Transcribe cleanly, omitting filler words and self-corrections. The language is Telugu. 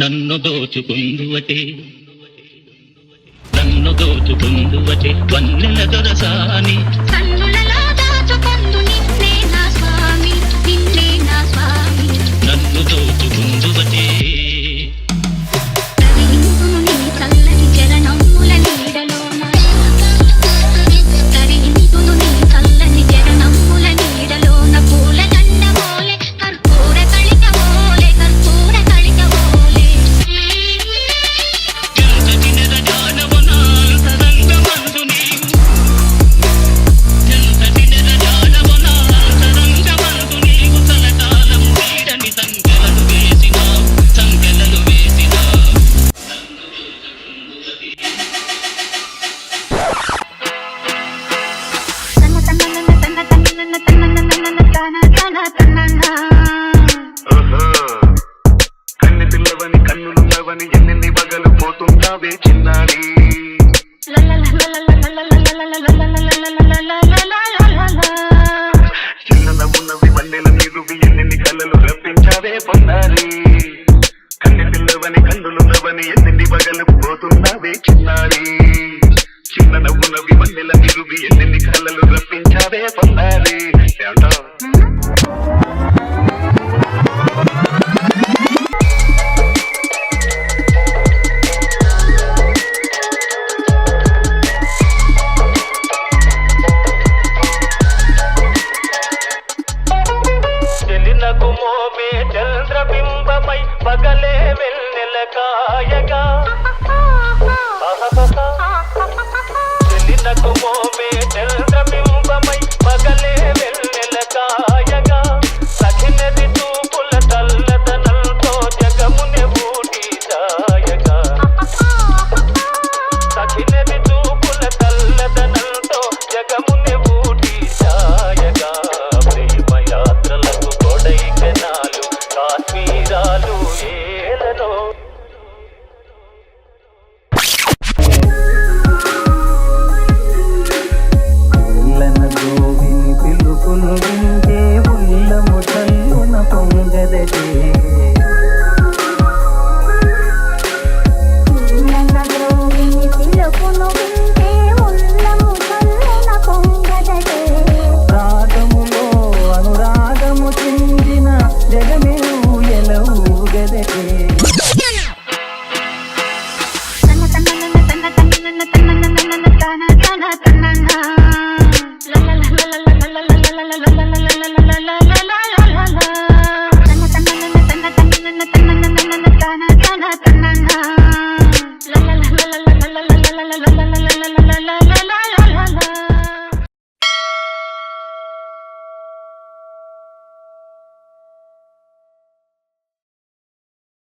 నన్ను దోచుకుందువటే నన్ను దోచుకుందువటే వన్నెల దొరసాని కన్నులలో దాచుకొందు నిన్నే నా స్వామి నిన్నే నా స్వామి నన్ను దోచుకుందువటే తరింతును నీ చల్లని చరణముల నీడలోన తరింతును నీ చల్లని చరణముల నీడలోన పూల దండమోలే కర్పూర కళికమోలే కర్పూర కళికమోలే ఎంతటి నిరజానవనాంతరంగమందు నీవు ఎంతటి నిరజానవనాంతరంగమందు నీవు తలకాలం వీడని సంకెలలు వేసినావు సంకెలలు వేసినావు తన తన తన తన తన తన తన కన్నె పిల్లవని కన్నులున్నవని ఎన్నెన్ని పగలు పోతుంటావే చిన్నారి చిన్న ఉన్నవి వన్నెల నీరువి ఎన్నెన్ని కళ్ళలు రప్పించావే పొన్నారి కన్నె పిల్లవని కన్నులున్నవని ఎన్నెన్ని పగలు పోతున్నావే చిన్నారి చిన్న నవ్వునవి వన్నెల నీరువి ఎన్నెన్ని కళ్ళలు రప్పించావే పొన్నారి ఏమంటావ్? చెలినకు మోమే చంద్రబింబమై పగలే వెన్నెల కాయగా చెలినకు మోమే చంద్రబింబమై పగలే వెన్నెల కాయగా సఖినది చూపుల తల్లదనంతో జగమునే ఊటి దాయగా సఖినది చూపుల తల్లదనంతో జగమునే ఊటి దాయగా ప్రేమ యాత్రలకు కొడైకెనాలు కాశ్మీరాలు ఏలనో పిల్లన గోవిని పిలుపును